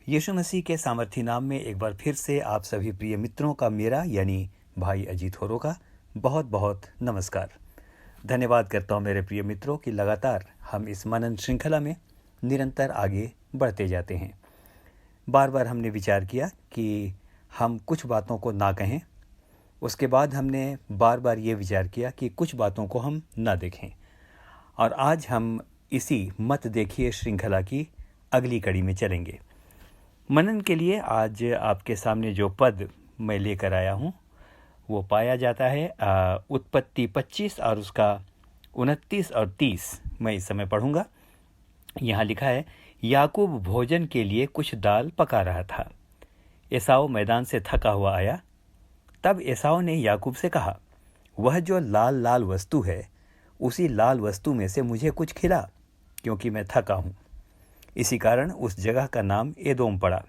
यीशु मसीह के सामर्थी नाम में एक बार फिर से आप सभी प्रिय मित्रों का मेरा यानी भाई अजीत होरो का बहुत बहुत नमस्कार। धन्यवाद करता हूँ मेरे प्रिय मित्रों कि लगातार हम इस मनन श्रृंखला में निरंतर आगे बढ़ते जाते हैं। बार बार हमने विचार किया कि हम कुछ बातों को ना कहें, उसके बाद हमने बार बार ये विचार किया कि कुछ बातों को हम ना देखें, और आज हम इसी मत देखिए श्रृंखला की अगली कड़ी में चलेंगे। मनन के लिए आज आपके सामने जो पद मैं लेकर आया हूँ वो पाया जाता है उत्पत्ति 25 और उसका 29 और 30 मैं इस समय पढ़ूँगा। यहाँ लिखा है, याकूब भोजन के लिए कुछ दाल पका रहा था। एसाव मैदान से थका हुआ आया। तब एसाव ने याकूब से कहा, वह जो लाल लाल वस्तु है उसी लाल वस्तु में से मुझे कुछ खिला, क्योंकि मैं थका हूँ। इसी कारण उस जगह का नाम एदोम पड़ा।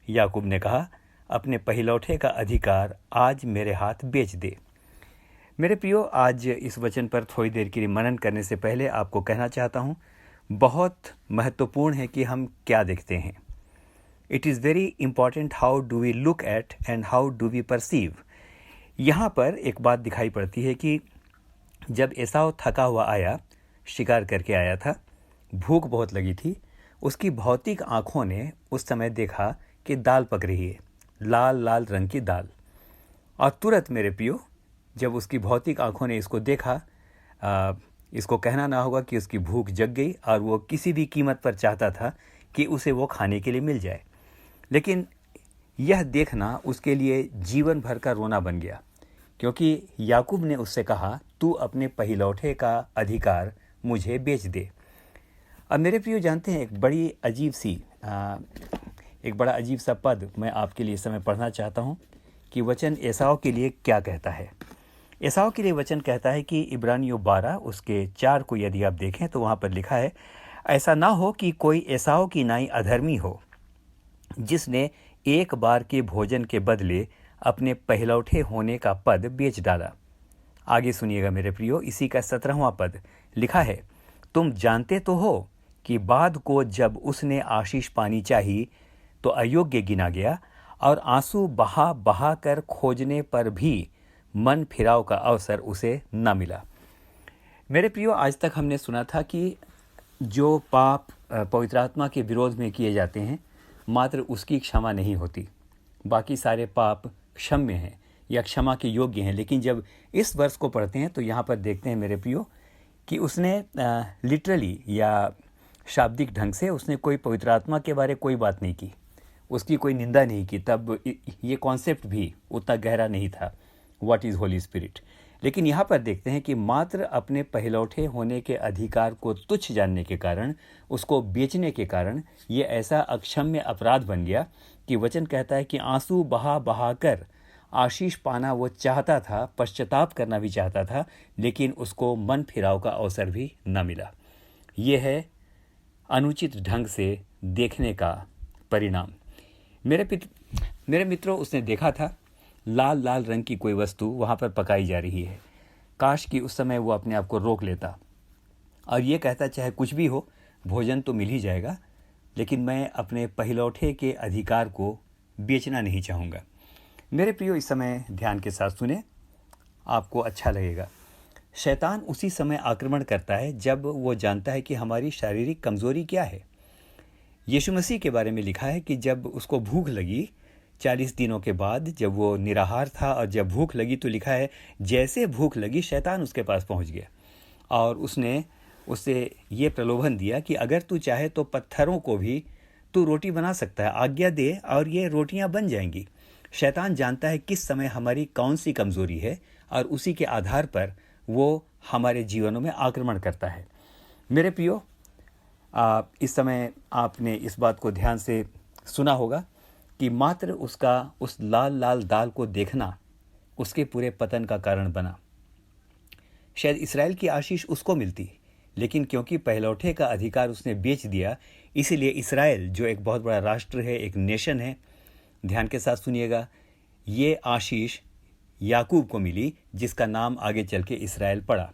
याकूब ने कहा, अपने पहिलौठे का अधिकार आज मेरे हाथ बेच दे। मेरे प्रियो, आज इस वचन पर थोड़ी देर के लिए मनन करने से पहले आपको कहना चाहता हूँ, बहुत महत्वपूर्ण है कि हम क्या देखते हैं। It is very important how do we look at and how do we perceive. यहाँ पर एक बात दिखाई पड़ती है कि जब एसाव थका हुआ आया, शिकार करके आया था, भूख बहुत लगी थी, उसकी भौतिक आँखों ने उस समय देखा कि दाल पक रही है, लाल लाल रंग की दाल। और तुरंत मेरे प्रियो, जब उसकी भौतिक आँखों ने इसको देखा, इसको कहना ना होगा कि उसकी भूख जग गई और वो किसी भी कीमत पर चाहता था कि उसे वो खाने के लिए मिल जाए। लेकिन यह देखना उसके लिए जीवन भर का रोना बन गया, क्योंकि याकूब ने उससे कहा, तू अपने पहिलौठे का अधिकार मुझे बेच दे। अब मेरे प्रियो, जानते हैं एक बड़ा अजीब सा पद मैं आपके लिए इस समय पढ़ना चाहता हूँ कि वचन एसाव के लिए क्या कहता है। एसाव के लिए वचन कहता है कि इब्रानियों 12 उसके 4 को यदि आप देखें तो वहाँ पर लिखा है, ऐसा ना हो कि कोई एसाव की नाई अधर्मी हो, जिसने एक बार के भोजन के बदले अपने पहिलौठे होने का पद बेच डाला। आगे सुनिएगा मेरे प्रियो, इसी का 17वां पद लिखा है, तुम जानते तो हो कि बाद को जब उसने आशीष पानी चाही तो अयोग्य गिना गया, और आंसू बहा बहा कर खोजने पर भी मन फिराव का अवसर उसे न मिला। मेरे प्रियो, आज तक हमने सुना था कि जो पाप पवित्र आत्मा के विरोध में किए जाते हैं, मात्र उसकी क्षमा नहीं होती, बाकी सारे पाप क्षम्य हैं या क्षमा के योग्य हैं। लेकिन जब इस वर्ष को पढ़ते हैं तो यहाँ पर देखते हैं मेरे प्रियो कि उसने लिटरली या शाब्दिक ढंग से उसने कोई पवित्र आत्मा के बारे कोई बात नहीं की, उसकी कोई निंदा नहीं की। तब ये कॉन्सेप्ट भी उतना गहरा नहीं था, व्हाट इज़ होली स्पिरिट। लेकिन यहाँ पर देखते हैं कि मात्र अपने पहिलौठे होने के अधिकार को तुच्छ जानने के कारण, उसको बेचने के कारण ये ऐसा अक्षम्य अपराध बन गया कि वचन कहता है कि आंसू बहा बहा कर आशीष पाना वो चाहता था, पश्चाताप करना भी चाहता था, लेकिन उसको मन फिराव का अवसर भी न मिला। ये है अनुचित ढंग से देखने का परिणाम। मेरे मित्रों, उसने देखा था लाल लाल रंग की कोई वस्तु वहाँ पर पकाई जा रही है। काश कि उस समय वो अपने आप को रोक लेता और ये कहता, चाहे कुछ भी हो, भोजन तो मिल ही जाएगा, लेकिन मैं अपने पहिलौठे के अधिकार को बेचना नहीं चाहूँगा। मेरे प्रियो, इस समय ध्यान के साथ सुने, आपको अच्छा लगेगा। शैतान उसी समय आक्रमण करता है जब वो जानता है कि हमारी शारीरिक कमज़ोरी क्या है। यीशु मसीह के बारे में लिखा है कि जब उसको भूख लगी 40 दिनों के बाद, जब वो निराहार था और जब भूख लगी तो लिखा है, जैसे भूख लगी शैतान उसके पास पहुंच गया और उसने उससे ये प्रलोभन दिया कि अगर तू चाहे तो पत्थरों को भी तू रोटी बना सकता है, आज्ञा दे और ये रोटियां बन जाएंगी। शैतान जानता है किस समय हमारी कौन सी कमज़ोरी है और उसी के आधार पर वो हमारे जीवनों में आक्रमण करता है। मेरे प्रियो, इस समय आपने इस बात को ध्यान से सुना होगा कि मात्र उसका उस लाल लाल दाल को देखना उसके पूरे पतन का कारण बना। शायद इस्राएल की आशीष उसको मिलती, लेकिन क्योंकि पहिलौठे का अधिकार उसने बेच दिया, इसीलिए इस्राएल जो एक बहुत बड़ा राष्ट्र है, एक नेशन है, ध्यान के साथ सुनिएगा, ये आशीष याकूब को मिली, जिसका नाम आगे चल के इसराइल पड़ा।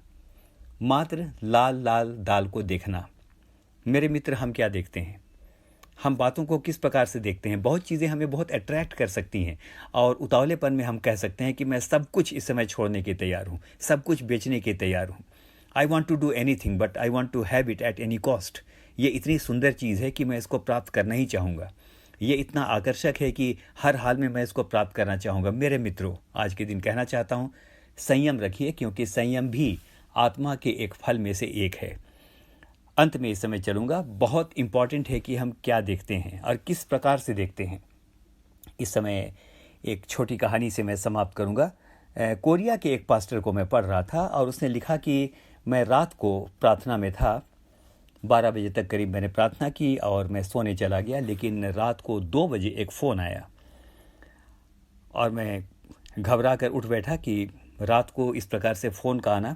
मात्र लाल लाल दाल को देखना। मेरे मित्र, हम क्या देखते हैं? हम बातों को किस प्रकार से देखते हैं। बहुत चीज़ें हमें बहुत अट्रैक्ट कर सकती हैं और उतावलेपन में हम कह सकते हैं कि मैं सब कुछ इस समय छोड़ने के तैयार हूँ, सब कुछ बेचने के तैयार हूँ। I want to do anything but I want to have it at any cost. ये इतनी सुंदर चीज़ है कि मैं इसको प्राप्त करना ही चाहूँगा। ये इतना आकर्षक है कि हर हाल में मैं इसको प्राप्त करना चाहूँगा। मेरे मित्रों, आज के दिन कहना चाहता हूँ, संयम रखिए, क्योंकि संयम भी आत्मा के एक फल में से एक है। अंत में इस समय चलूँगा। बहुत इम्पॉर्टेंट है कि हम क्या देखते हैं और किस प्रकार से देखते हैं। इस समय एक छोटी कहानी से मैं समाप्त करूँगा। कोरिया के एक पास्टर को मैं पढ़ रहा था और उसने लिखा कि मैं रात को प्रार्थना में था, 12 बजे तक करीब मैंने प्रार्थना की और मैं सोने चला गया, लेकिन रात को 2 बजे एक फ़ोन आया और मैं घबरा कर उठ बैठा कि रात को इस प्रकार से फ़ोन का आना,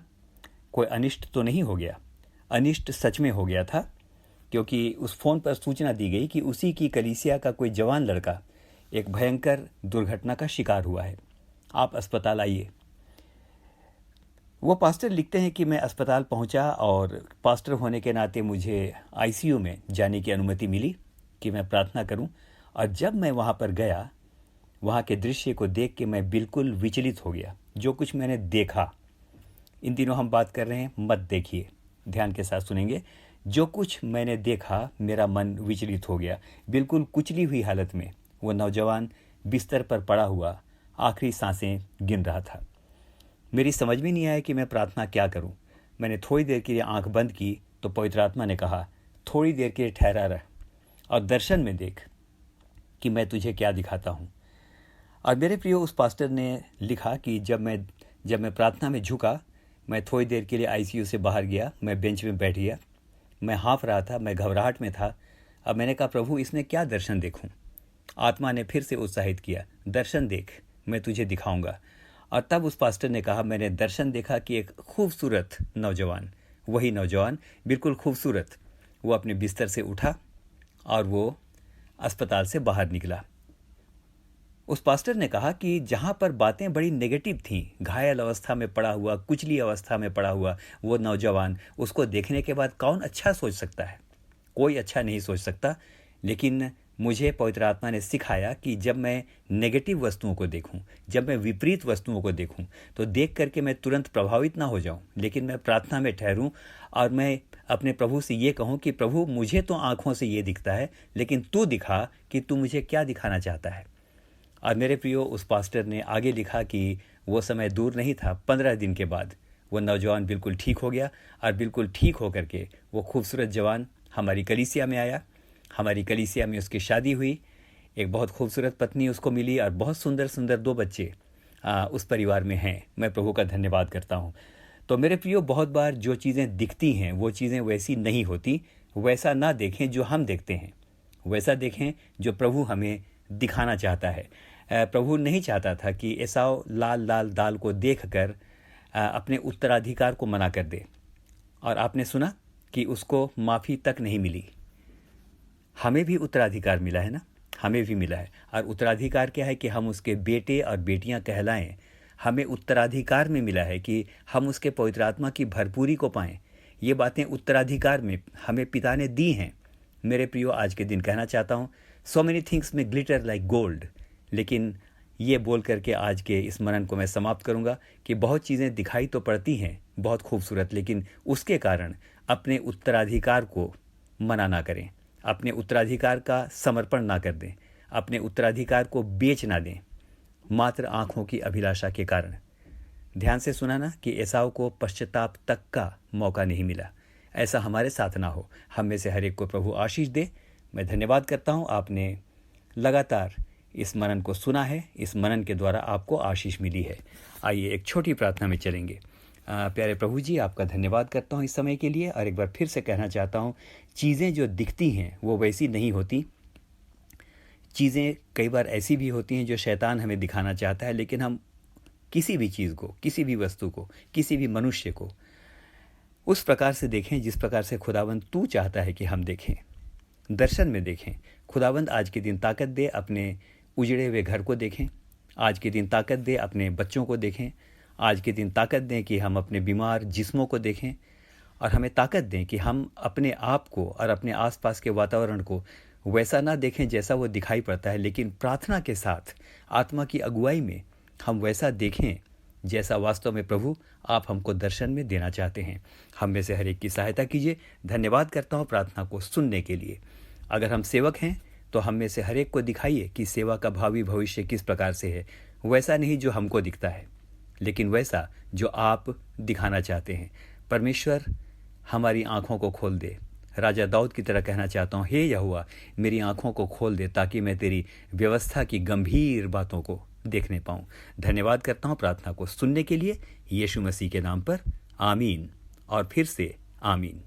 कोई अनिष्ट तो नहीं हो गया। अनिष्ट सच में हो गया था, क्योंकि उस फ़ोन पर सूचना दी गई कि उसी की कलीसिया का कोई जवान लड़का एक भयंकर दुर्घटना का शिकार हुआ है, आप अस्पताल आइए। वो पास्टर लिखते हैं कि मैं अस्पताल पहुंचा और पास्टर होने के नाते मुझे आईसीयू में जाने की अनुमति मिली कि मैं प्रार्थना करूं। और जब मैं वहां पर गया, वहां के दृश्य को देख के मैं बिल्कुल विचलित हो गया। जो कुछ मैंने देखा, इन दिनों हम बात कर रहे हैं, मत देखिए, ध्यान के साथ सुनेंगे। जो कुछ मैंने देखा, मेरा मन विचलित हो गया। बिल्कुल कुचली हुई हालत में वो नौजवान बिस्तर पर पड़ा हुआ आखिरी सांसें गिन रहा था। मेरी समझ में नहीं आया कि मैं प्रार्थना क्या करूं। मैंने थोड़ी देर के लिए आंख बंद की तो पवित्र आत्मा ने कहा, थोड़ी देर के लिए ठहरा रह और दर्शन में देख कि मैं तुझे क्या दिखाता हूं। और मेरे प्रियो, उस पास्टर ने लिखा कि जब मैं प्रार्थना में झुका, मैं थोड़ी देर के लिए आईसीयू से बाहर गया, मैं बेंच में बैठ गया, मैं हाँफ रहा था, मैं घबराहट में था। अब मैंने कहा, प्रभु इसमें क्या दर्शन देखूं। आत्मा ने फिर से उत्साहित किया, दर्शन देख, मैं तुझे दिखाऊंगा। और तब उस पास्टर ने कहा, मैंने दर्शन देखा कि एक खूबसूरत नौजवान, वही नौजवान बिल्कुल खूबसूरत, वो अपने बिस्तर से उठा और वो अस्पताल से बाहर निकला। उस पास्टर ने कहा कि जहाँ पर बातें बड़ी नेगेटिव थीं, घायल अवस्था में पड़ा हुआ, कुचली अवस्था में पड़ा हुआ वो नौजवान, उसको देखने के बाद कौन अच्छा सोच सकता है? कोई अच्छा नहीं सोच सकता। लेकिन मुझे पवित्र आत्मा ने सिखाया कि जब मैं नेगेटिव वस्तुओं को देखूं, जब मैं विपरीत वस्तुओं को देखूं, तो देख करके मैं तुरंत प्रभावित ना हो जाऊं, लेकिन मैं प्रार्थना में ठहरूं और मैं अपने प्रभु से ये कहूं कि प्रभु, मुझे तो आँखों से ये दिखता है, लेकिन तू दिखा कि तू मुझे क्या दिखाना चाहता है। और मेरे प्रियो, उस पास्टर ने आगे लिखा कि वो समय दूर नहीं था, 15 दिन के बाद वो नौजवान बिल्कुल ठीक हो गया और बिल्कुल ठीक हो करके वो खूबसूरत जवान हमारी कलीसिया में आया। हमारी कलीसिया में उसकी शादी हुई, एक बहुत खूबसूरत पत्नी उसको मिली और बहुत सुंदर सुंदर 2 बच्चे उस परिवार में हैं। मैं प्रभु का धन्यवाद करता हूँ। तो मेरे प्रियो, बहुत बार जो चीज़ें दिखती हैं वो चीज़ें वैसी नहीं होती। वैसा ना देखें जो हम देखते हैं, वैसा देखें जो प्रभु हमें दिखाना चाहता है। प्रभु नहीं चाहता था कि एसाव लाल लाल दाल को देखकर अपने उत्तराधिकार को मना कर दे। और आपने सुना कि उसको माफ़ी तक नहीं मिली। हमें भी उत्तराधिकार मिला है ना, हमें भी मिला है। और उत्तराधिकार क्या है कि हम उसके बेटे और बेटियां कहलाएं। हमें उत्तराधिकार में मिला है कि हम उसके पवित्र आत्मा की भरपूरी को पाएं। ये बातें उत्तराधिकार में हमें पिता ने दी हैं। मेरे प्रियो, आज के दिन कहना चाहता हूँ, सो मेनी थिंग्स में ग्लिटर लाइक गोल्ड। लेकिन ये बोल करके आज के इस मनन को मैं समाप्त करूँगा कि बहुत चीज़ें दिखाई तो पड़ती हैं बहुत खूबसूरत, लेकिन उसके कारण अपने उत्तराधिकार को मना ना करें, अपने उत्तराधिकार का समर्पण ना कर दें, अपने उत्तराधिकार को बेच ना दें मात्र आँखों की अभिलाषा के कारण। ध्यान से सुना ना कि एसाव को पश्चाताप तक का मौका नहीं मिला। ऐसा हमारे साथ ना हो। हम में से हर एक को प्रभु आशीष दे। मैं धन्यवाद करता हूँ, आपने लगातार इस मनन को सुना है, इस मनन के द्वारा आपको आशीष मिली है। आइए एक छोटी प्रार्थना में चलेंगे। प्यारे प्रभु जी, आपका धन्यवाद करता हूँ इस समय के लिए। और एक बार फिर से कहना चाहता हूँ, चीज़ें जो दिखती हैं वो वैसी नहीं होती। चीज़ें कई बार ऐसी भी होती हैं जो शैतान हमें दिखाना चाहता है, लेकिन हम किसी भी चीज़ को, किसी भी वस्तु को, किसी भी मनुष्य को उस प्रकार से देखें जिस प्रकार से खुदावंद तू चाहता है कि हम देखें, दर्शन में देखें। खुदावंद आज के दिन ताकत दे, अपने उजड़े हुए घर को देखें। आज के दिन ताकत दे, अपने बच्चों को देखें। आज के दिन ताकत दें कि हम अपने बीमार जिस्मों को देखें। और हमें ताकत दें कि हम अपने आप को और अपने आसपास के वातावरण को वैसा ना देखें जैसा वो दिखाई पड़ता है, लेकिन प्रार्थना के साथ आत्मा की अगुवाई में हम वैसा देखें जैसा वास्तव में प्रभु आप हमको दर्शन में देना चाहते हैं। हम में से हर एक की सहायता कीजिए। धन्यवाद करता हूँ प्रार्थना को सुनने के लिए। अगर हम सेवक हैं तो हम में से हर एक को दिखाइए कि सेवा का भावी भविष्य किस प्रकार से है, वैसा नहीं जो हमको दिखता है, लेकिन वैसा जो आप दिखाना चाहते हैं। परमेश्वर हमारी आँखों को खोल दे। राजा दाऊद की तरह कहना चाहता हूँ, हे यहोवा मेरी आँखों को खोल दे ताकि मैं तेरी व्यवस्था की गंभीर बातों को देखने पाऊँ। धन्यवाद करता हूँ प्रार्थना को सुनने के लिए, यीशु मसीह के नाम पर आमीन और फिर से आमीन।